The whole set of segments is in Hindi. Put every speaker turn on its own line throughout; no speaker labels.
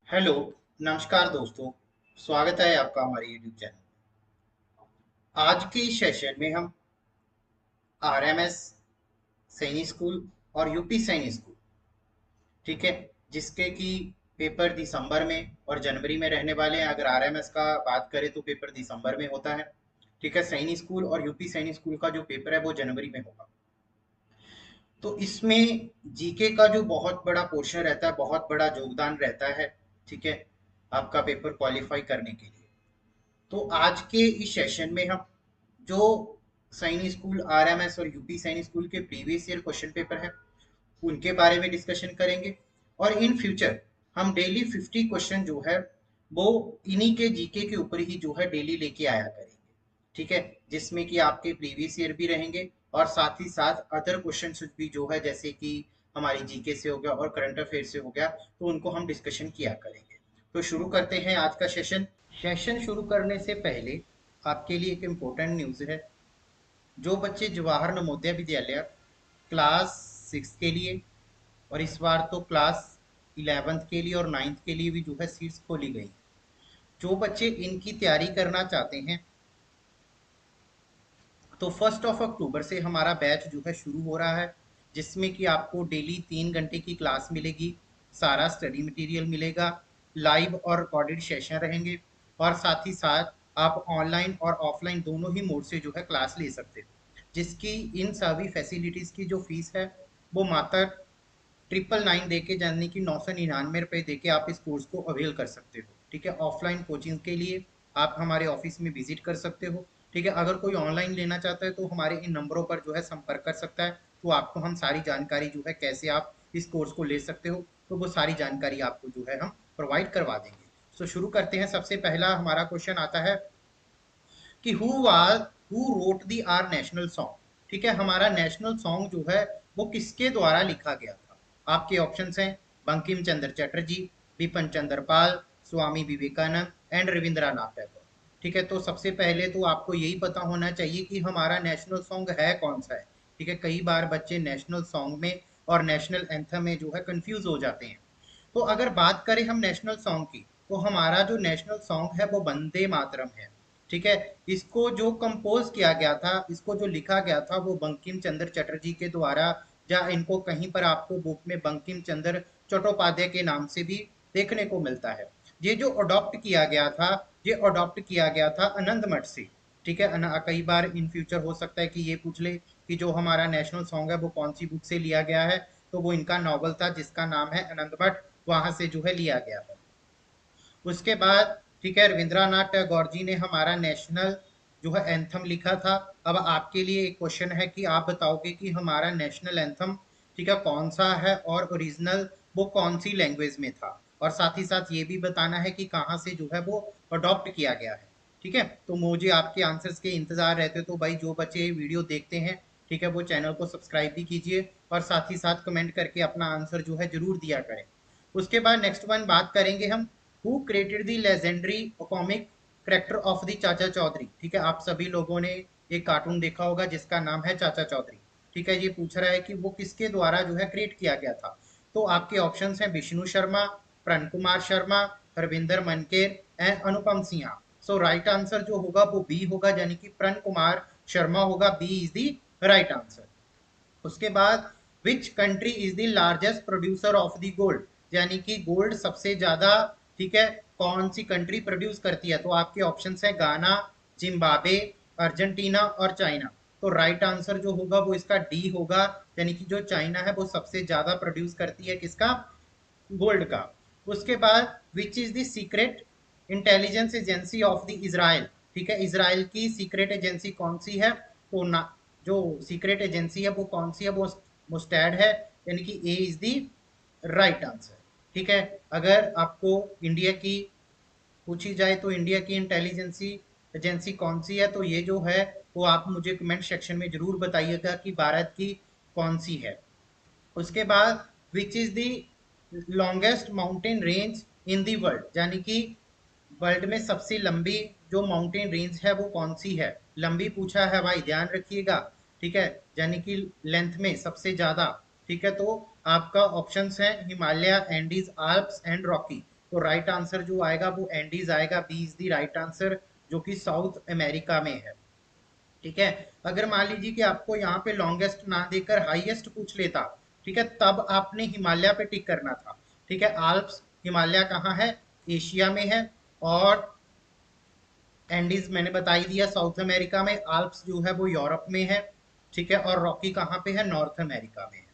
हेलो, नमस्कार दोस्तों। स्वागत है आपका हमारे यूट्यूब चैनल। आज के इस सेशन में हम आरएमएस सैनिक स्कूल और यूपी सैनिक स्कूल, ठीक है, जिसके कि पेपर दिसंबर में और जनवरी में रहने वाले हैं। अगर आरएमएस का बात करें तो पेपर दिसंबर में होता है, ठीक है। सैनिक स्कूल और यूपी सैनिक स्कूल का जो पेपर है वो जनवरी में होगा। तो इसमें जीके का जो बहुत बड़ा पोर्शन रहता है, बहुत बड़ा योगदान रहता है, ठीक है, आपका पेपर क्वालिफाई करने के लिए। तो आज के इस सेशन में हम जो सैनिक स्कूल आरएमएस और यूपी सैनिक स्कूल के प्रीवियस ईयर क्वेश्चन पेपर है उनके बारे में डिस्कशन करेंगे। और इन फ्यूचर हम डेली 50 क्वेश्चन जो है वो इन्हीं के जीके के ऊपर ही जो है डेली लेके आया करेंगे, ठीक है। जिसमें कि आपके प्रीवियस ईयर भी रहेंगे और साथ ही साथ अदर क्वेश्चन भी जो है, जैसे कि हमारी जीके से हो गया और करंट अफेयर से हो गया, तो उनको हम डिस्कशन किया करेंगे। तो शुरू करते हैं आज का सेशन। सेशन शुरू करने से पहले आपके लिए एक इम्पोर्टेंट न्यूज़ है। जो बच्चे जवाहर नवोदय विद्यालय क्लास 6 के लिए और इस बार तो क्लास 11th के लिए और 9th के लिए भी जो है सीट्स खोली गई, जो बच्चे इनकी तैयारी करना चाहते हैं, तो 1 अक्टूबर से हमारा बैच जो है शुरू हो रहा है, जिसमें कि आपको डेली 3 घंटे की क्लास मिलेगी, सारा स्टडी मटेरियल मिलेगा, लाइव और रिकॉर्डेड सेशन रहेंगे, और साथ ही साथ आप ऑनलाइन और ऑफलाइन दोनों ही मोड से जो है क्लास ले सकते हो। जिसकी इन सभी फैसिलिटीज़ की जो फीस है वो मात्र 999 दे के, यानी कि 999 रुपये दे के आप इस कोर्स को अवेल कर सकते हो, ठीक है। ऑफलाइन कोचिंग के लिए आप हमारे ऑफिस में विजिट कर सकते हो, ठीक है। अगर कोई ऑनलाइन लेना चाहता है तो हमारे इन नंबरों पर जो है संपर्क कर सकता है, तो आपको हम सारी जानकारी जो है कैसे आप इस कोर्स को ले सकते हो, तो वो सारी जानकारी आपको जो है हम प्रोवाइड करवा देंगे। तो शुरू करते हैं। सबसे पहला हमारा क्वेश्चन आता है कि who wrote the our national song, ठीक है। हमारा नेशनल सॉन्ग जो है वो किसके द्वारा लिखा गया था। आपके ऑप्शंस हैं बंकिम चंद्र चटर्जी, बिपिन चंद्र पाल, स्वामी विवेकानंद एंड रविंद्रनाथ टैगोर, ठीक है। तो सबसे पहले तो आपको यही पता होना चाहिए कि हमारा नेशनल सॉन्ग है कौन सा है, ठीक है। कई बार बच्चे नेशनल सॉन्ग में और नेशनल एंथम में जो है कंफ्यूज हो जाते हैं। तो अगर बात करें हम नेशनल सॉन्ग की, तो हमारा जो नेशनल सॉन्ग है वो वंदे मातरम है, ठीक है। इसको जो कंपोज किया गया था, इसको जो लिखा गया था वो बंकिम चंद्र चटर्जी के द्वारा, या इनको कहीं पर आपको बुक में बंकिम चंद्र चट्टोपाध्याय के नाम से भी देखने को मिलता है। ये जो अडॉप्ट किया गया था, ये अडॉप्ट किया गया था आनंद मठ से, ठीक है। कई बार इन फ्यूचर हो सकता है कि ये पूछ ले कि जो हमारा नेशनल सॉन्ग है वो कौन सी बुक से लिया गया है, तो वो इनका नॉवल था जिसका नाम है आनंद मठ, वहां से जो है लिया गया है। उसके बाद, ठीक है, रविंद्रनाथ टैगोर जी ने हमारा नेशनल जो है एंथम लिखा था। अब आपके लिए एक क्वेश्चन है कि आप बताओगे कि हमारा नेशनल एंथम, ठीक है, कौन सा है और ओरिजिनल वो कौन सी लैंग्वेज में था, और साथ ही साथ ये भी बताना है कि कहाँ से जो है वो अडॉप्ट किया गया है, ठीक है। तो मुझे आपके आंसर्स के इंतजार रहते, तो भाई जो बच्चे ये वीडियो देखते हैं, ठीक है, वो चैनल को सब्सक्राइब भी कीजिए और साथ ही साथ कमेंट करके अपना आंसर जो है जरूर दिया करें। उसके बाद नेक्स्ट वन बात करेंगे हम, who created the legendary comic character of the चाचा चौधरी, ठीक है। आप सभी लोगों ने एक कार्टून देखा होगा जिसका नाम है चाचा चौधरी, ठीक है। ये पूछ रहा है कि वो किसके द्वारा जो है क्रिएट किया गया था। तो आपके ऑप्शंस हैं Vishnu Sharma, Pran Kumar Sharma, Ravinder Manker and Anupam Sinha. So right answer जो होगा वो बी होगा, यानी कि प्रण कुमार शर्मा होगा। B is the right answer. उसके बाद which country is the largest producer of the gold, यानी कि गोल्ड सबसे ज्यादा, ठीक है, कौन सी कंट्री प्रोड्यूस करती है। तो आपके ऑप्शंस हैं गाना, जिम्बाब्वे, अर्जेंटीना और चाइना। तो राइट आंसर जो होगा वो इसका डी होगा, यानी कि जो चाइना है वो सबसे ज्यादा प्रोड्यूस करती है किसका, गोल्ड का। उसके बाद which is the secret intelligence agency of the Israel, ठीक है। इजराइल की सीक्रेट एजेंसी कौन सी है, तो ना, जो सीक्रेट एजेंसी है वो कौन सी है, वो मुस्टैड है, यानी कि ए इज द राइट आंसर, ठीक है। अगर आपको इंडिया की पूछी जाए तो इंडिया की इंटेलिजेंसी एजेंसी कौन सी है, तो ये जो है वो आप मुझे कमेंट सेक्शन में जरूर बताइएगा कि भारत की कौन सी है। उसके बाद which is the longest mountain range in the world, यानी कि वर्ल्ड में सबसे लंबी जो माउंटेन रेंज है वो कौन सी है। लंबी पूछा है भाई, ध्यान रखिएगा, ठीक है, यानी कि लेंथ में सबसे ज्यादा, ठीक है। तो आपका ऑप्शंस है Himalaya, Andes, Alps and Rocky. तो राइट आंसर जो आएगा वो एंडीज आएगा, B is the right answer, जो कि साउथ अमेरिका में है। ठीक है, अगर मान लीजिए कि आपको यहाँ पे लॉन्गेस्ट ना देकर हाईएस्ट पूछ लेता, ठीक है, तब आपने हिमालय पे टिक करना था। ठीक है, आल्प्स हिमालय कहाँ है, एशिया में है, और एंडीज मैंने बता ही दिया साउथ अमेरिका में, आल्प्स जो है वो यूरोप में है। ठीक है, और रॉकी कहाँ पे है, नॉर्थ अमेरिका में है।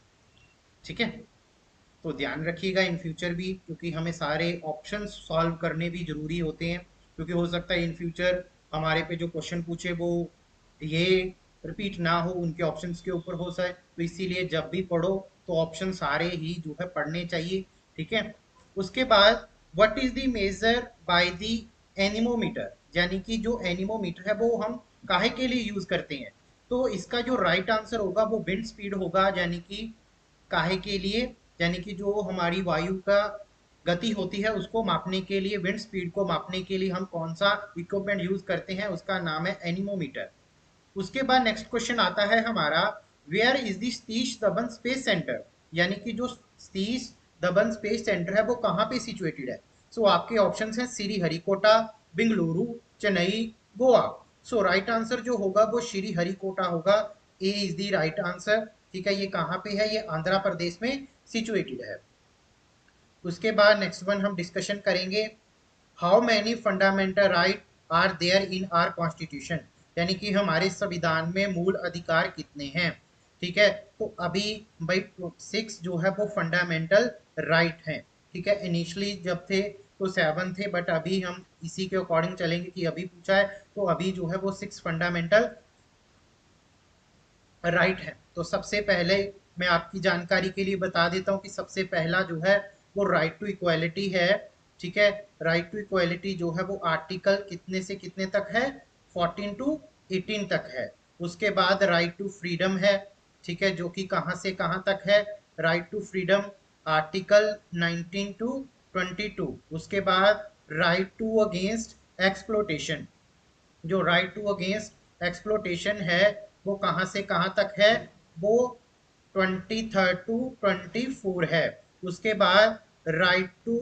ठीक है, तो ध्यान रखिएगा इन फ्यूचर भी, क्योंकि हमें सारे ऑप्शंस सॉल्व करने भी जरूरी होते हैं, क्योंकि हो सकता है इन फ्यूचर हमारे पे जो क्वेश्चन पूछे वो ये रिपीट ना हो, उनके ऑप्शंस के ऊपर हो जाए, तो इसीलिए जब भी पढ़ो तो ऑप्शन सारे ही जो है पढ़ने चाहिए। ठीक है, उसके बाद what is the measure by the anemometer, यानी कि जो एनीमोमीटर है वो हम काहे के लिए यूज करते हैं, तो इसका जो राइट आंसर होगा वो विंड स्पीड होगा, यानी कि काहे के लिए, यानी कि जो हमारी वायु का गति होती है उसको मापने के लिए, विंड स्पीड को मापने के लिए हम कौन सा इक्विपमेंट यूज करते हैं, उसका नाम है एनीमोमीटर। उसके बाद नेक्स्ट क्वेश्चन आता है हमारा, where is the Satish Dhawan space centre, यानी कि जो सतीश धवन स्पेस सेंटर है वो कहाँ पे सिचुएटेड है। सो आपके ऑप्शन हैं श्री हरिकोटा, बेंगलुरु, चेन्नई, गोवा। सो राइट आंसर जो होगा वो श्री हरिकोटा होगा, ए इज द राइट आंसर। ठीक है, ये कहाँ पे है, ये आंध्र प्रदेश में सिचुएटेड है। उसके बाद नेक्स्ट वन हम डिस्कशन करेंगे, how many fundamental right are there in our constitution, यानी कि हमारे संविधान में मूल अधिकार कितने हैं। ठीक है, तो अभी भाई 6 जो है वो फंडामेंटल राइट हैं। ठीक है, इनिशियली जब थे तो 7 थे, बट अभी हम इसी के अकॉर्डिंग चलेंगे कि अभी पूछा है, तो अभी जो है वो 6 फंडामेंटल राइट है। तो सबसे पहले मैं आपकी जानकारी के लिए बता देता हूँ कि सबसे पहला जो है वो राइट टू इक्वालिटी है। ठीक है, राइट टू इक्वालिटी जो है वो आर्टिकल कितने से कितने तक है, 14 टू 18 तक है। उसके बाद राइट टू फ्रीडम है। ठीक है, जो कि कहाँ से कहाँ तक है, right to freedom article 19 to 22। उसके बाद राइट टू अगेंस्ट एक्सप्लोटेशन, जो राइट टू अगेंस्ट एक्सप्लोटेशन है वो कहाँ से कहाँ तक है, वो 23 टू 24 है। उसके बाद right to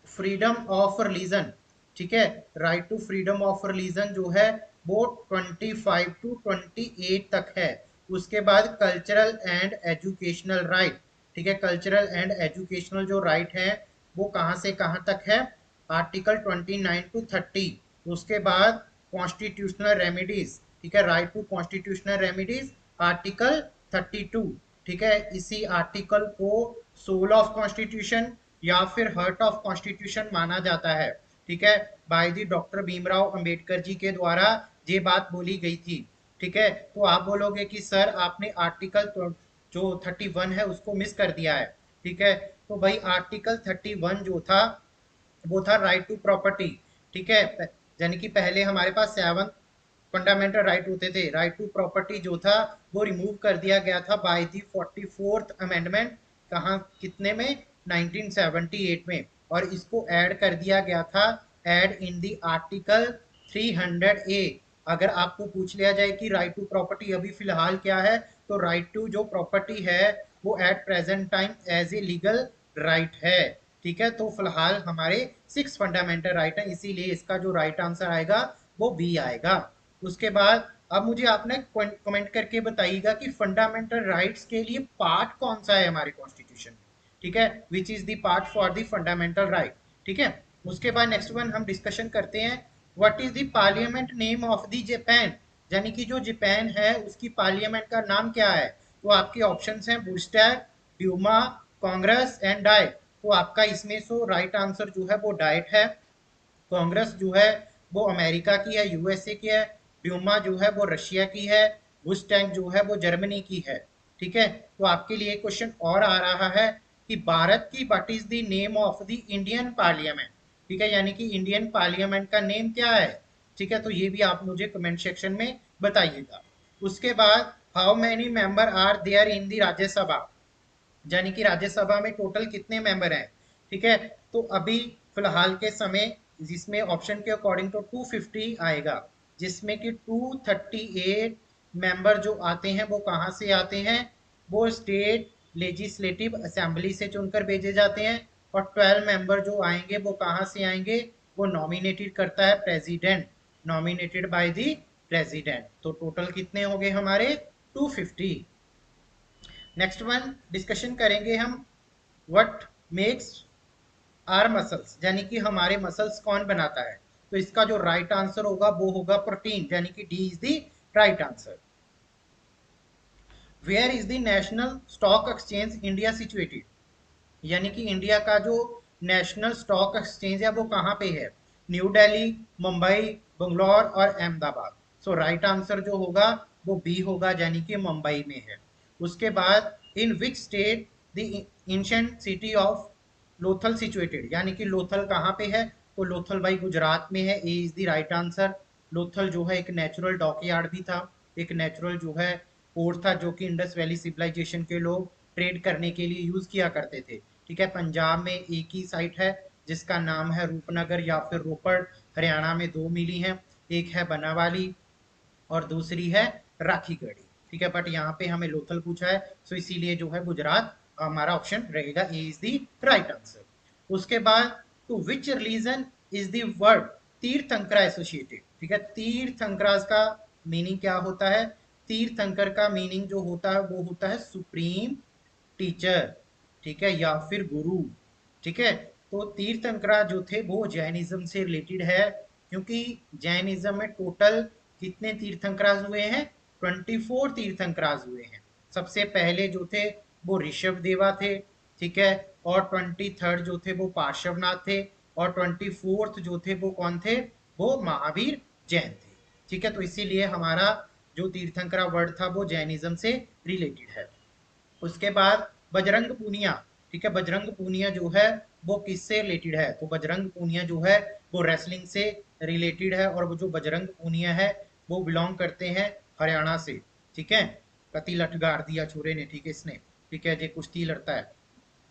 freedom of religion, ठीक है, right to freedom of religion जो है वो 25 टू 28 तक है। उसके बाद कल्चरल एंड एजुकेशनल राइट, ठीक है, कल्चरल एंड एजुकेशनल जो राइट है वो कहाँ से कहाँ तक है, आर्टिकल 29 टू 30। उसके बाद कॉन्स्टिट्यूशनल रेमेडीज, ठीक है, right to constitutional remedies article 32। ठीक है, इसी आर्टिकल को सोल ऑफ कॉन्स्टिट्यूशन या फिर हार्ट ऑफ कॉन्स्टिट्यूशन माना जाता है। ठीक है, by the doctor Bhimrao Ambedkar ji के द्वारा ये बात बोली गई थी। ठीक है, तो आप बोलोगे कि सर आपने आर्टिकल तो जो 31 है उसको मिस कर दिया है। ठीक है, तो भाई आर्टिकल 31 जो था वो था राइट टू प्रॉपर्टी। ठीक है, यानी कि पहले हमारे पास 7 फंडामेंटल राइट होते थे, राइट टू प्रॉपर्टी जो था वो रिमूव कर दिया गया था बाय दी 44th अमेंडमेंट, कहाँ कितने में, 1978 में, और इसको ऐड कर दिया गया था, add in the article 300A। अगर आपको पूछ लिया जाए कि राइट टू प्रॉपर्टी अभी फिलहाल क्या है, तो राइट टू जो प्रॉपर्टी है वो at present time as a legal right है। ठीक है, तो फिलहाल हमारे 6 फंडामेंटल राइट है, इसीलिए इसका जो राइट आंसर आएगा वो बी आएगा। उसके बाद अब मुझे आपने कमेंट करके बताइएगा कि फंडामेंटल राइट्स के लिए पार्ट कौन सा है हमारे कॉन्स्टिट्यूशन में। ठीक है, which is the part for the fundamental right. ठीक है, उसके बाद नेक्स्ट वन हम डिस्कशन करते हैं, what is the parliament name of the Japan, यानी कि जो जापान है उसकी पार्लियामेंट का नाम क्या है। तो आपके ऑप्शंस हैं बुस्टैग, ड्यूमा, कांग्रेस एंड डाइट। तो आपका इसमें सो राइट आंसर जो है वो डाइट है। कांग्रेस जो है वो अमेरिका की है, यूएसए की है, ड्यूमा जो है वो रशिया की है, बुश टैंक जो है वो जर्मनी की है। ठीक है, तो आपके लिए क्वेश्चन और आ रहा है कि भारत की what is the name of the Indian parliament. ठीक है, यानी कि इंडियन पार्लियामेंट का नेम क्या है। ठीक है, तो ये भी आप मुझे कमेंट सेक्शन में बताइएगा। उसके बाद how many member are there in the Rajya Sabha, यानी कि राज्यसभा में टोटल कितने मेंबर हैं। ठीक है, तो अभी फिलहाल के समय जिसमें ऑप्शन के अकॉर्डिंग तो 250 आएगा, जिसमें कि 238 मेंबर जो आते हैं वो कहाँ से आते हैं, वो स्टेट लेजिस्लेटिव असेंबली से चुनकर भेजे जाते हैं। और 12 मेंबर जो आएंगे वो कहाँ से आएंगे, वो नॉमिनेटेड करता है president, nominated by the president. तो टोटल कितने हो गए हमारे 250। नेक्स्ट वन डिस्कशन करेंगे हम, व्हाट मेक्स आर मसल्स, यानी कि हमारे मसल्स कौन बनाता है। तो इसका जो राइट आंसर होगा वो होगा प्रोटीन, यानी कि D is the right answer. Where is the national stock exchange India situated, यानी कि इंडिया का जो नेशनल स्टॉक एक्सचेंज है वो कहाँ पे है, न्यू दिल्ली, मुंबई, बंगलौर और अहमदाबाद। सो राइट आंसर जो होगा वो बी होगा, यानी कि मुंबई में है। उसके बाद in which state the ancient city of Lothal situated, यानी कि लोथल कहाँ पे है, तो लोथल भाई गुजरात में है, A is the right answer. Lothal जो है एक नेचुरल डॉकयार्ड भी था, एक नेचुरल जो है पोर्ट था, जो कि इंडस वैली सिविलाइजेशन के लोग ट्रेड करने के लिए यूज किया करते थे। ठीक है, पंजाब में एक ही साइट है जिसका नाम है रूपनगर या फिर रोपड़, हरियाणा में दो मिली हैं, एक है बनावाली और दूसरी है राखीगढ़ी। ठीक है, बट यहाँ पे हमें लोथल पूछा है, सो इसीलिए जो है गुजरात हमारा ऑप्शन रहेगा, A is the right answer. उसके बाद to which religion is the word Tirthankara associated. ठीक है, तीर्थंकरा का मीनिंग क्या होता है, तीर्थंकर का मीनिंग जो होता है वो होता है सुप्रीम टीचर, ठीक है, या फिर गुरु। ठीक है, तो तीर्थंकरा जो थे वो जैनिज्म से रिलेटेड है, क्योंकि जैनिज्म में टोटल कितने तीर्थंकराज हुए हैं, 24 तीर्थंकराज हुए हैं। सबसे पहले जो थे वो ऋषभ देवा थे, ठीक है, और 23rd जो थे वो पार्श्वनाथ थे, और 24th जो थे वो कौन थे, वो महावीर जैन थे। ठीक है, तो इसीलिए हमारा जो तीर्थंकरा वर्ड था वो जैनिज्म से रिलेटेड है। उसके बाद बजरंग पूनिया, ठीक है, बजरंग पूनिया जो है वो किससे रिलेटेड है, तो बजरंग पूनिया जो है वो रेसलिंग से रिलेटेड है, और वो जो बजरंग पूनिया है वो बिलोंग करते हैं हरियाणा से। ठीक है, कति लठ गाड़ दिया छोरे ने, ठीक है इसने, ठीक है, ये कुश्ती लड़ता है।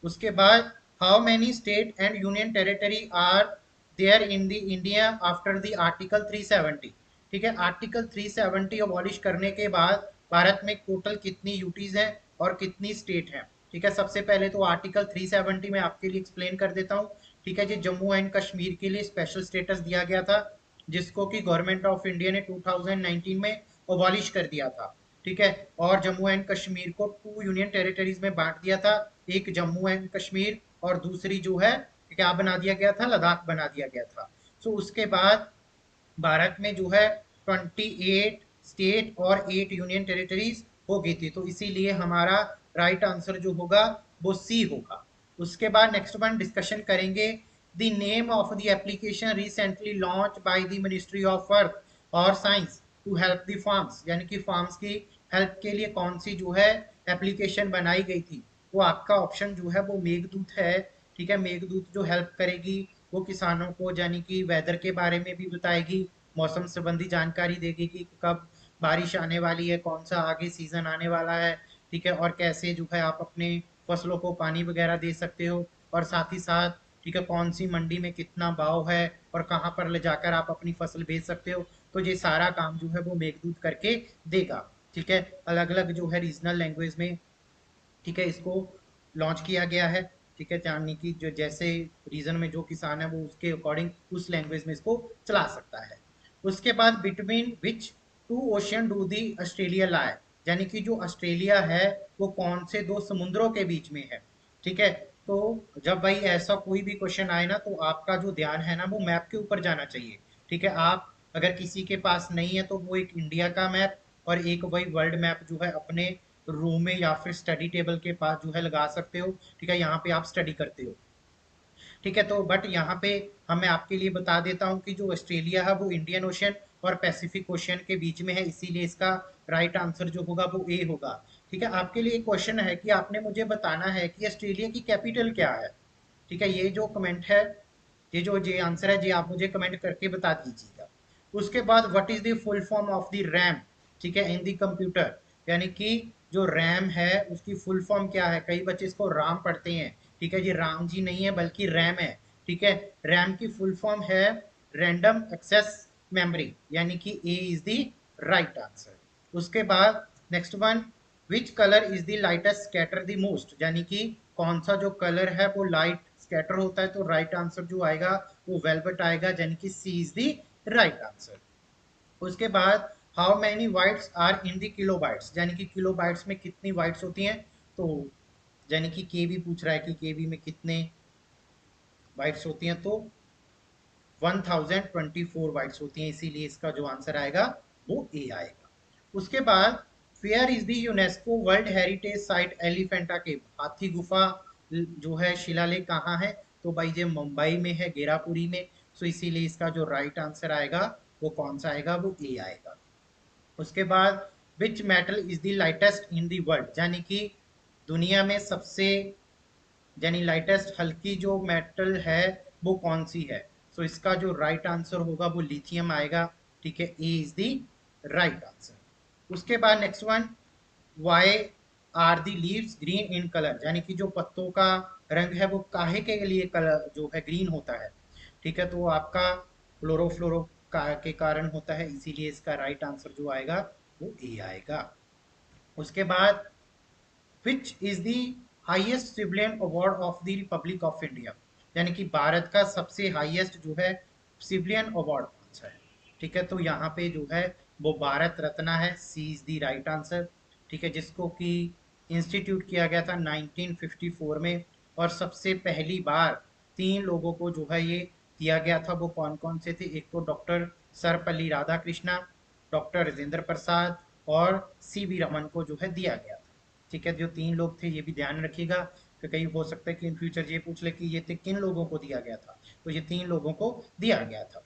उसके बाद how many state and union territory are there in the India after the article 370। ठीक है, आर्टिकल 370 अबॉलिश करने के बाद भारत में टोटल कितनी यूटीज हैं और कितनी स्टेट हैं। ठीक है, सबसे पहले तो आर्टिकल 370 में आपके लिए एक्सप्लेन कर देता हूँ। ठीक है जी, जम्मू एंड कश्मीर के लिए स्पेशल स्टेटस दिया गया था, जिसको कि गवर्नमेंट ऑफ इंडिया ने 2019 में अबॉलिश कर दिया था। ठीक है, और जम्मू एंड कश्मीर को 2 यूनियन टेरिटरीज में बांट दिया था, एक जम्मू एंड कश्मीर और दूसरी जो है क्या बना दिया गया था, लद्दाख बना दिया गया था। सो उसके बाद भारत में जो है 28 स्टेट और 8 यूनियन टेरिटरीज हो गई थी, तो इसीलिए हमारा राइट आंसर जो होगा वो सी होगा। उसके बाद नेक्स्ट वन डिस्कशन करेंगे, the name of the application recently launch by the ministry of earth और science to help the farms, यानी कि फार्म्स की हेल्प के लिए कौन सी जो है एप्लीकेशन बनाई गई थी, वो आपका ऑप्शन जो है वो मेघदूत है। ठीक है, मेघदूत जो हेल्प करेगी वो किसानों को, यानी कि वेदर के बारे में भी बताएगी, मौसम संबंधी जानकारी देगी कि कब बारिश आने वाली है, कौन सा आगे सीजन आने वाला है। ठीक है, और कैसे जो है आप अपने फसलों को पानी वगैरह दे सकते हो, और साथ ही साथ ठीक है कौन सी मंडी में कितना भाव है और कहाँ पर ले जाकर आप अपनी फसल बेच सकते हो। तो ये सारा काम जो है वो मेघदूत करके देगा। ठीक है, अलग अलग जो है रीजनल लैंग्वेज में, ठीक है, इसको लॉन्च किया गया है। ठीक है, यानी कि जो जैसे रीजन में जो किसान है वो उसके अकॉर्डिंग उस लैंग्वेज में इसको चला सकता है। उसके बाद between which two ocean do the Australia lie, यानी कि जो ऑस्ट्रेलिया है वो कौन से दो समुद्रों के बीच में है। ठीक है, तो जब भाई ऐसा कोई भी क्वेश्चन आए ना तो आपका जो ध्यान है ना वो मैप के ऊपर जाना चाहिए। ठीक है, आप अगर किसी के पास नहीं है तो वो एक इंडिया का मैप और एक वही वर्ल्ड मैप जो है अपने रूम में या फिर स्टडी टेबल के पास जो है लगा सकते हो। ठीक है, यहाँ पे आप स्टडी करते हो। ठीक है, तो बट यहाँ पे मैं आपके लिए बता देता हूँ कि जो ऑस्ट्रेलिया है वो इंडियन ओशन और पैसिफिक ओशन के बीच में है, इसीलिए इसका राइट आंसर जो होगा वो ए होगा। ठीक है, आपके लिए एक क्वेश्चन है कि आपने मुझे बताना है कि ऑस्ट्रेलिया की कैपिटल क्या है। ठीक है, ये जो कमेंट है, ये आंसर है, ये आप मुझे कमेंट करके बता दीजिएगा। उसके बाद what is the full form of the RAM, ठीक है, इन द कंप्यूटर, यानी कि जो रैम है उसकी फुल फॉर्म क्या है, कई बच्चे इसको राम पढ़ते हैं। ठीक है, ये राम जी नहीं है बल्कि रैम है। ठीक है, रैम की फुल फॉर्म है रैंडम एक्सेस मेमोरी, यानी कि ए इज द राइट आंसर। उसके बाद next one, which colour is the lightest scatter the most, यानी कि कौन सा जो कलर है वो लाइट स्कैटर होता है, तो राइट आंसर जो आएगा वो वेलवेट आएगा, यानी कि C is the right answer. उसके बाद how many bytes are in the kilobytes, यानी कि किलोबाइट्स में कितनी वाइट्स होती हैं, तो यानी कि केवी पूछ रहा है कि केवी में कितने वाइट्स होती हैं, तो 1024 वाइट्स होती हैं, इसीलिए इसका जो आंसर आएगा वो ए आएगा। उसके बाद where is the UNESCO world heritage site Elephanta cave, हाथी गुफा जो है शिलालेख कहाँ है, तो भाई ये मुंबई में है, गेरापुरी में। सो इसीलिए इसका जो राइट आंसर आएगा वो कौन सा आएगा, वो ए आएगा। उसके बाद which metal is the lightest in the world, यानी कि दुनिया में सबसे यानी लाइटेस्ट हल्की जो मेटल है वो कौन सी है, सो इसका जो राइट आंसर होगा वो लिथियम आएगा। ठीक है, A is the right answer. उसके बाद next one, why are the leaves green in colour, यानी कि जो पत्तों का रंग है वो काहे के लिए कलर जो है ग्रीन होता है। ठीक है, तो आपका क्लोरोफ्लोरो के कारण होता है, इसीलिए इसका राइट आंसर जो आएगा वो ए आएगा। उसके बाद which is the highest civilian award of the Republic of India, यानी कि भारत का सबसे हाईएस्ट जो है सिविलियन अवार्ड कौन सा है। ठीक है, तो यहाँ पे जो है वो भारत रत्न है, C is the right answer. ठीक है, जिसको कि इंस्टीट्यूट किया गया था 1954 में, और सबसे पहली बार 3 लोगों को जो है ये दिया गया था, वो कौन कौन से थे, एक तो डॉक्टर सर्वपल्ली राधाकृष्णा, डॉक्टर राजेंद्र प्रसाद और सी वी रमन को जो है दिया गया था। ठीक है, जो 3 लोग थे ये भी ध्यान रखिएगा, कि कहीं हो सकता है कि इन फ्यूचर ये पूछ ले कि ये किन लोगों को दिया गया था, तो ये 3 लोगों को दिया गया था।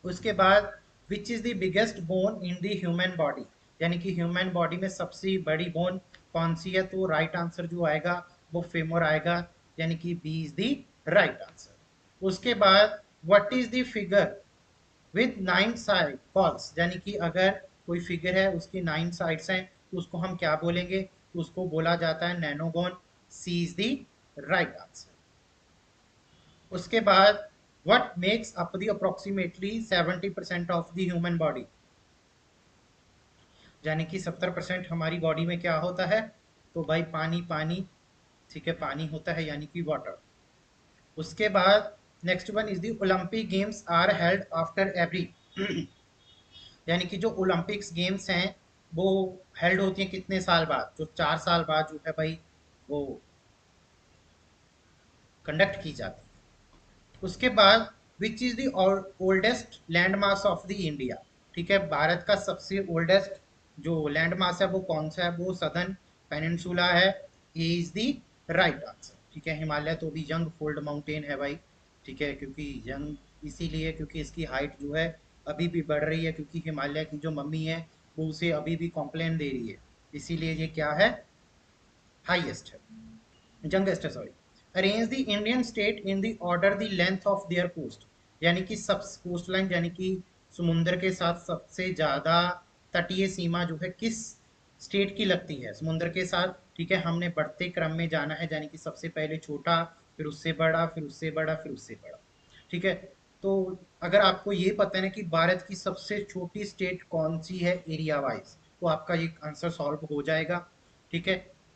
उसके बाद which is the biggest bone in the human body, यानी कि ह्यूमन बॉडी में सबसे बड़ी बोन कौन सी है, तो राइट आंसर जो आएगा वो फेमर आएगा, यानी कि B is the right answer. उसके बाद what is the figure with 9 side calls, यानी कि अगर कोई फिगर है उसकी 9 साइड्स हैं तो उसको हम क्या बोलेंगे, तो उसको बोला जाता है नैनोगोन, सी इज द राइट आंसर। उसके बाद what makes up the approximately 70% of the human body, यानी कि 70% हमारी बॉडी में क्या होता है, तो भाई पानी पानी। ठीक है, पानी होता है, यानी कि वाटर। उसके बाद next one is the Olympic games are held after every, यानी कि जो ओलंपिक्स गेम्स हैं वो हेल्ड होती हैं कितने साल बाद, जो 4 साल बाद जो है भाई वो कंडक्ट की जाती है। उसके बाद which is the oldest land mass of the India, ठीक है, भारत का सबसे ओल्डेस्ट जो लैंड मास है वो कौन सा है, वो सदर्न पेनिनसुला है, A is the right answer. ठीक है, हिमालय तो भी यंग फोल्ड माउंटेन है भाई। ठीक है, क्योंकि यंग इसीलिए क्योंकि इसकी हाइट जो है अभी भी बढ़ रही है, क्योंकि हिमालय की जो मम्मी है वो उसे अभी भी कॉम्प्लेन दे रही है, इसीलिए ये क्या है, हाईएस्ट है, youngest है sorry. Arrange the Indian state in the order the length of their coast, यानी कि सब कोस्ट लाइन, यानी कि समुद्र के साथ सबसे ज्यादा तटीय सीमा जो है किस स्टेट की लगती है समुद्र के साथ। ठीक है, हमने बढ़ते क्रम में जाना है, यानी कि सबसे पहले छोटा, फिर उससे बड़ा, फिर उससे बड़ा, फिर उससे बड़ा। ठीक है, तो अगर आपको ये पता है ना कि भारत की सबसे छोटी स्टेट कौन सी है एरिया वाइज, तो आपका ये आंसर सॉल्व हो जाएगा। ठीक है,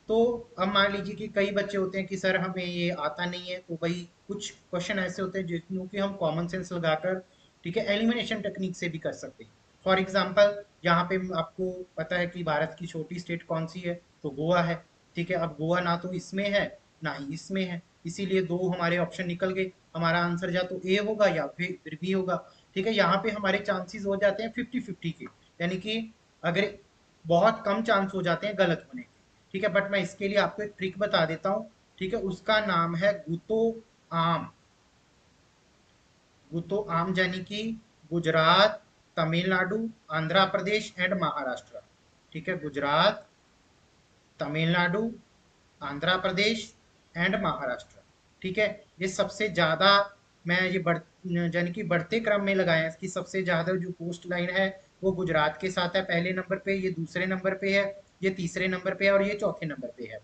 तो अब मान लीजिए कि कई बच्चे होते हैं कि सर हमें ये आता नहीं है, तो भाई कुछ क्वेश्चन ऐसे होते हैं जिसमें कि हम कॉमन सेंस लगाकर, ठीक है, एलिमिनेशन टेक्निक से भी कर सकते हैं। फॉर एग्जांपल यहाँ पे आपको पता है कि भारत की छोटी स्टेट कौन सी है, तो गोवा है। ठीक है, अब गोवा ना तो इसमें है ना ही इसमें है, इसीलिए 2 हमारे ऑप्शन निकल गए, हमारा आंसर या तो ए होगा या फिर बी होगा। ठीक है, यहाँ पे हमारे चांसेस हो जाते हैं 50-50 के, यानी कि अगर बहुत कम चांस हो जाते हैं गलत होने के। ठीक है, बट मैं इसके लिए आपको एक ट्रिक बता देता हूँ। ठीक है, उसका नाम है गुतो आम। गुतो आम यानी कि गुजरात, तमिलनाडु, आंध्र प्रदेश एंड महाराष्ट्र। ठीक है, गुजरात, तमिलनाडु, आंध्र प्रदेश एंड महाराष्ट्र। ठीक है, ये सबसे ज़्यादा मैं ये बढ़ यानी कि बढ़ते क्रम में लगाया है, इसकी सबसे ज़्यादा जो कोस्ट लाइन है वो गुजरात के साथ है पहले नंबर पे, ये दूसरे नंबर पे है, ये तीसरे नंबर पे है और ये चौथे नंबर पे है।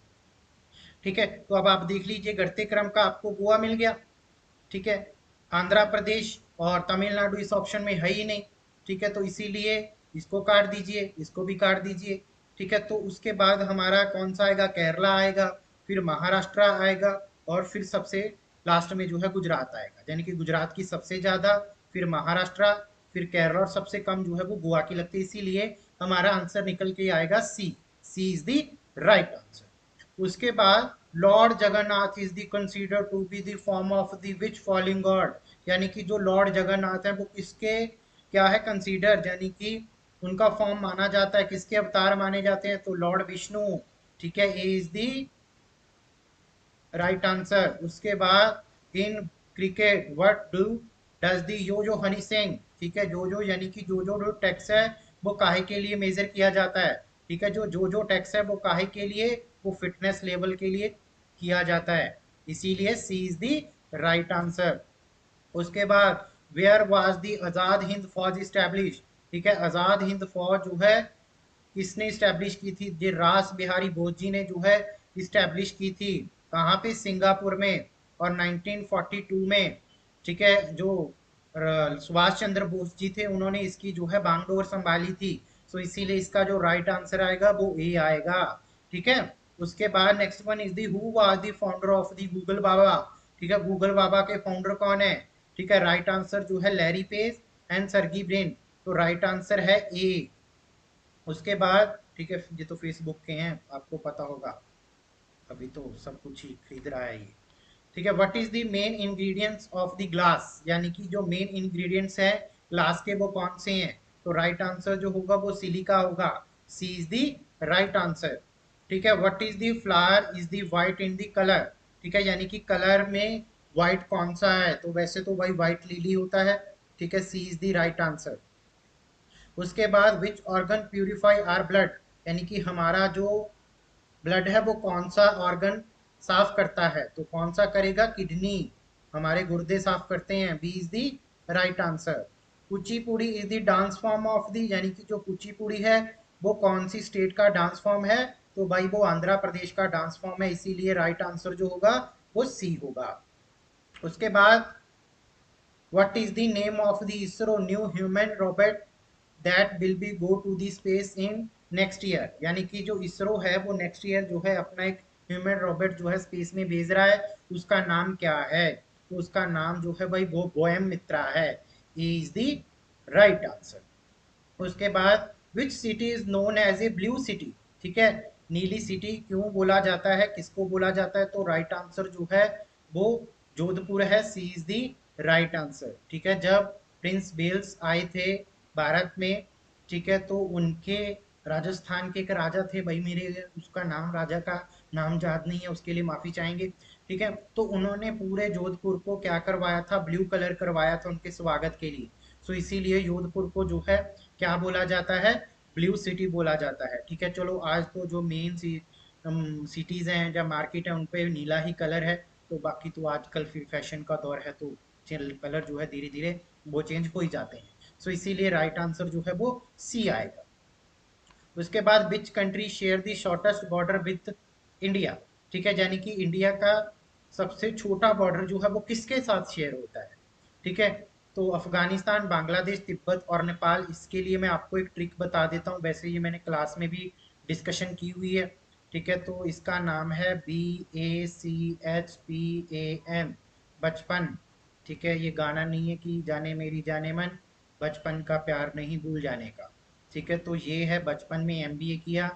ठीक है, तो अब आप देख लीजिए घटते क्रम का आपको गोवा मिल गया। ठीक है, आंध्र प्रदेश और तमिलनाडु इस ऑप्शन में है ही नहीं। ठीक है, तो इसीलिए इसको काट दीजिए, इसको भी काट दीजिए। ठीक है, तो उसके बाद हमारा कौन सा आएगा, केरला आएगा, फिर महाराष्ट्र आएगा और फिर सबसे लास्ट में जो है गुजरात आएगा, यानी कि गुजरात की सबसे ज्यादा, फिर महाराष्ट्र, फिर केरल, और सबसे कम जो है वो गोवा की लगती है। इसीलिए हमारा आंसर निकल के आएगा C. C is the right answer. उसके बाद lord Jagannath is the consider to be the form of the which following god, यानी कि जो लॉर्ड जगन्नाथ है वो किसके क्या है कंसीडर, यानी कि उनका फॉर्म माना जाता है, किसके अवतार माने जाते हैं, तो लॉर्ड विष्णु। ठीक है, A is the right answer. उसके बाद in cricket what do does the yo yo Honey Singh, ठीक है, जो जो यानी कि जो जो टैक्स है वो काहे के लिए मेजर किया जाता है, ठीक है, जो जो जो टैक्स है वो काहे के लिए, वो फिटनेस लेवल के लिए किया जाता है, इसीलिए सी इज दी राइट आंसर। उसके बाद where was the Azad Hind फौज स्टैब्लिश, ठीक है, आजाद हिंद फौज जो है किसने स्टैब्लिश की थी, जी रास बिहारी बोस जी ने जो है स्टैब्लिश की थी। कहाँ पे, सिंगापुर में, और 1942 में। ठीक है, जो सुभाष चंद्र बोस जी थे उन्होंने इसकी जो है बागडोर संभाली थी। सो इसीलिए इसका जो राइट आंसर आएगा वो ए आएगा। ठीक है, उसके बाद next one is the who was the founder of the Google बाबा, ठीक है, गूगल बाबा के फाउंडर कौन है, ठीक है, राइट आंसर जो है लैरी पेज एंड सर्गी ब्रिन, तो राइट आंसर है ए। उसके बाद ठीक है, ये तो फेसबुक के हैं, आपको पता होगा, अभी तो सब कुछ ही खरीद रहा है ये। ठीक है, what is the main ingredients of the glass, यानी कि जो मेन इंग्रेडिएंट्स है ग्लास के वो कौन से हैं, तो राइट आंसर जो होगा वो सिलिका होगा। सी इज द राइट आंसर। ठीक है, what is the flower is the white in the colour, ठीक है, यानी कि कलर में व्हाइट कौन सा है, तो वैसे तो भाई व्हाइट लिली होता है। ठीक है, C is the right answer. उसके बाद which organ purify our blood, यानी कि हमारा जो ब्लड है वो कौन सा ऑर्गन साफ करता है, तो कौन सा करेगा, किडनी, हमारे गुर्दे साफ करते हैं, B is the right answer. Kuchipudi is the dance form of the, यानी कि जो कुचिपुड़ी है वो कौन सी स्टेट का डांस फॉर्म है, तो भाई वो आंध्र प्रदेश का डांस फॉर्म है, इसीलिए राइट आंसर जो होगा वो सी होगा। उसके बाद what is the name of the ISRO new human robot that will be go to the space in next year, यानी कि जो इसरो है वो नेक्स्ट ईयर जो है अपना एक ह्यूमन रोबोट जो है स्पेस में भेज रहा है, उसका नाम क्या है, तो उसका नाम जो है भाई वो गोयम मित्रा है। Is the right answer. उसके बाद which city is known as a blue city, ठीक है, नीली सिटी क्यों बोला जाता है, किसको बोला जाता है, तो राइट आंसर जो है वो जोधपुर है। C is the right answer. ठीक है, जब प्रिंस बेल्स आए थे भारत में, ठीक है, तो उनके राजस्थान के एक राजा थे, भाई मेरे उसका नाम, राजा का नाम याद नहीं है, उसके लिए माफी चाहेंगे। ठीक है, तो उन्होंने पूरे जोधपुर को क्या करवाया था, ब्लू कलर करवाया था उनके स्वागत के लिए। सो इसीलिए जोधपुर को जो है क्या बोला जाता है, ब्लू सिटी बोला जाता है। ठीक है, चलो आज तो जो मेन सिटीज हैं या मार्केट है उन पे नीला ही कलर है, तो बाकी तो आजकल फिर फैशन का दौर है, तो कलर जो है धीरे धीरे वो चेंज हो ही जाते हैं। सो इसीलिए राइट आंसर जो है वो सी आएगा। उसके बाद which country share the shortest border with India, ठीक है, यानी कि इंडिया का सबसे छोटा बॉर्डर जो है वो किसके साथ शेयर होता है। ठीक है, तो अफगानिस्तान, बांग्लादेश, तिब्बत और नेपाल। इसके लिए मैं आपको एक ट्रिक बता देता हूँ, वैसे ये मैंने क्लास में भी डिस्कशन की हुई है। ठीक है, तो इसका नाम है BACHPAN, बचपन। ठीक है, ये गाना नहीं है कि जाने मेरी जाने मन, बचपन का प्यार नहीं भूल जाने का। ठीक है, तो ये है बचपन में MBA किया।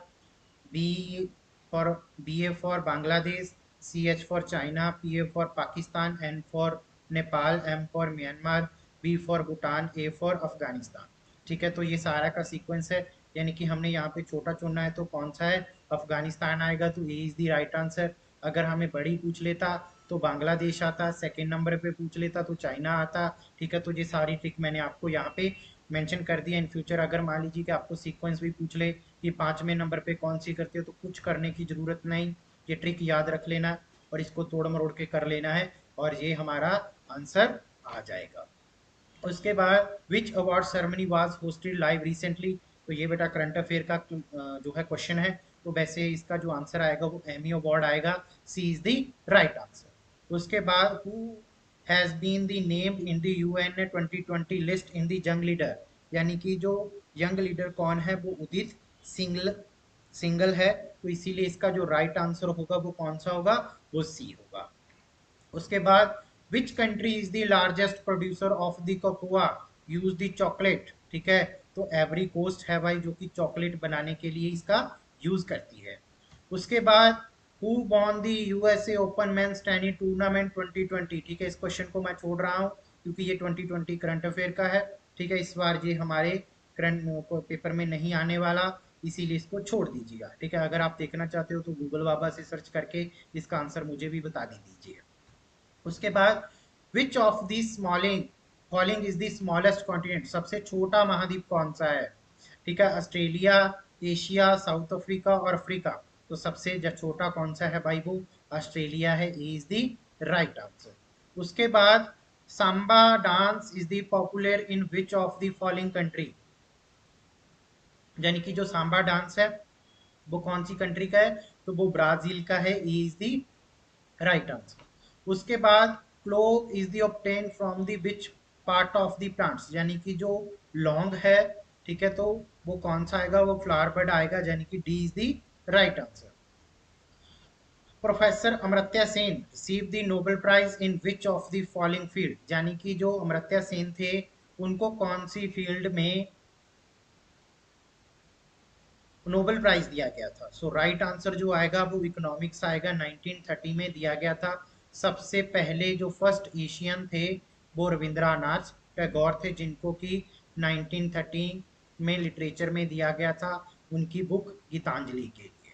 B for BA for Bangladesh, CH for China, PA for Pakistan, N for Nepal, M for Myanmar, B for Bhutan, A for Afghanistan. ठीक है, तो ये सारा का सीक्वेंस है, यानी कि हमने यहाँ पे छोटा चुनना है, तो कौन सा है, अफगानिस्तान आएगा, तो ए इज द राइट आंसर। अगर हमें बड़ी पूछ लेता तो बांग्लादेश आता, सेकेंड नंबर पे पूछ लेता तो चाइना आता। ठीक है, तो ये सारी ट्रिक मैंने आपको यहाँ पे मेंशन कर दिया। इन फ्यूचर अगर मान लीजिए कि आपको सीक्वेंस भी पूछ ले कि पांचवें नंबर पे कौन सी करते हो, तो कुछ करने की जरूरत नहीं, ये ट्रिक याद रख लेना और इसको तोड़ मरोड़ के कर लेना है, और ये हमारा आंसर आ जाएगा। उसके बाद which award ceremony was hosted live recently, तो ये बेटा करंट अफेयर का जो है क्वेश्चन है, तो वैसे इसका जो आंसर आएगा वो एमी अवार्ड आएगा। C is the right answer. उसके बाद who has been the named in the UN 2020 list in the young leader, यानी कि जो यंग लीडर कौन है, वो उदित सिंगल सिंगल है, तो इसीलिए इसका जो राइट आंसर होगा वो कौन सा होगा, वो सी होगा। उसके बाद which country is the largest producer of the cocoa use the chocolate, ठीक है। तो एवरी कोस्ट है भाई जो कि चॉकलेट बनाने के लिए इसका यूज करती है। उसके बाद who won the USA open men's tennis tournament 2020, ठीक है। इस क्वेश्चन को मैं छोड़ रहा हूँ क्योंकि ये 2020 करंट अफेयर का है, ठीक है। इस बार ये हमारे करंट पेपर में नहीं आने वाला, इसीलिए इसको छोड़ दीजिएगा, ठीक है। अगर आप देखना चाहते हो तो गूगल बाबा से सर्च करके इसका आंसर मुझे भी बता दीजिए। उसके बाद which of the स्मॉलिंग falling is the smallest continent, सबसे छोटा महाद्वीप कौन सा है, ठीक है। ऑस्ट्रेलिया, एशिया, साउथ अफ्रीका और अफ्रीका। तो सबसे जो छोटा कौन सा है भाई, वो ऑस्ट्रेलिया है। A is the right answer. उसके बाद Samba dance is the popular in which of the following country, यानी कि जो सांबा डांस है वो कौन सी कंट्री का है, तो वो ब्राजील का है। E is the right answer. उसके बाद clove is the obtain from the which part of the plants, यानी कि जो लौंग है, ठीक है, तो वो कौन सा आएगा, वो फ्लावर बड आएगा, यानी कि D is the right answer. Professor Amartya Sen receive the Nobel prize in which of the following field, यानी कि जो अमर्त्य सेन थे उनको कौन सी फील्ड में नोबेल प्राइज दिया गया था। सो राइट आंसर जो आएगा वो इकोनॉमिक्स आएगा। 1930 में दिया गया था। सबसे पहले जो फर्स्ट एशियन थे वो रविंद्रनाथ टैगोर थे, जिनको कि 1913 में लिटरेचर में दिया गया था उनकी बुक गीतांजलि के लिए,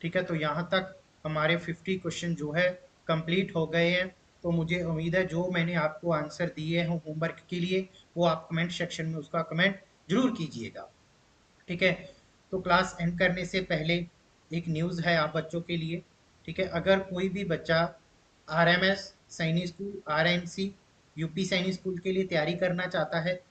ठीक है। तो यहाँ तक हमारे 50 क्वेश्चन जो है कंप्लीट हो गए हैं। तो मुझे उम्मीद है जो मैंने आपको आंसर दिए हैं होमवर्क के लिए वो आप कमेंट सेक्शन में उसका कमेंट जरूर कीजिएगा, ठीक है। तो क्लास एंड करने से पहले एक न्यूज़ है आप बच्चों के लिए, ठीक है। अगर कोई भी बच्चा आरएमएस सैनिक स्कूल, आरएमसी, यूपी सैनिक स्कूल के लिए तैयारी करना चाहता है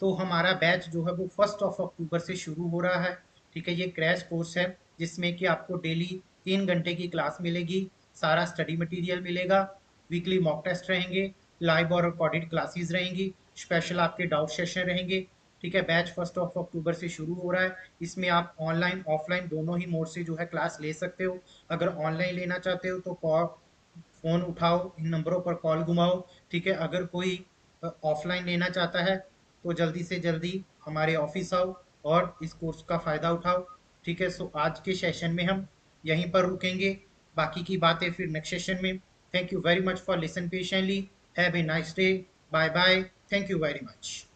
तो हमारा बैच जो है वो 1 अक्टूबर से शुरू हो रहा है, ठीक है। ये क्रैश कोर्स है जिसमें कि आपको डेली 3 घंटे की क्लास मिलेगी, सारा स्टडी मटेरियल मिलेगा, वीकली मॉक टेस्ट रहेंगे, लाइव और रिकॉर्डेड क्लासेस रहेंगी, स्पेशल आपके डाउट सेशन रहेंगे, ठीक है। बैच 1 अक्टूबर से शुरू हो रहा है। इसमें आप ऑनलाइन ऑफलाइन दोनों ही मोड से जो है क्लास ले सकते हो। अगर ऑनलाइन लेना चाहते हो तो फ़ोन उठाओ, इन नंबरों पर कॉल घुमाओ, ठीक है। अगर कोई ऑफलाइन लेना चाहता है तो जल्दी से जल्दी हमारे ऑफिस आओ और इस कोर्स का फ़ायदा उठाओ, ठीक है। सो आज के सेशन में हम यहीं पर रुकेंगे, बाकी की बातें फिर नेक्स्ट सेशन में। Thank you very much for listen patiently. Have a nice day. Bye bye. Thank you very much.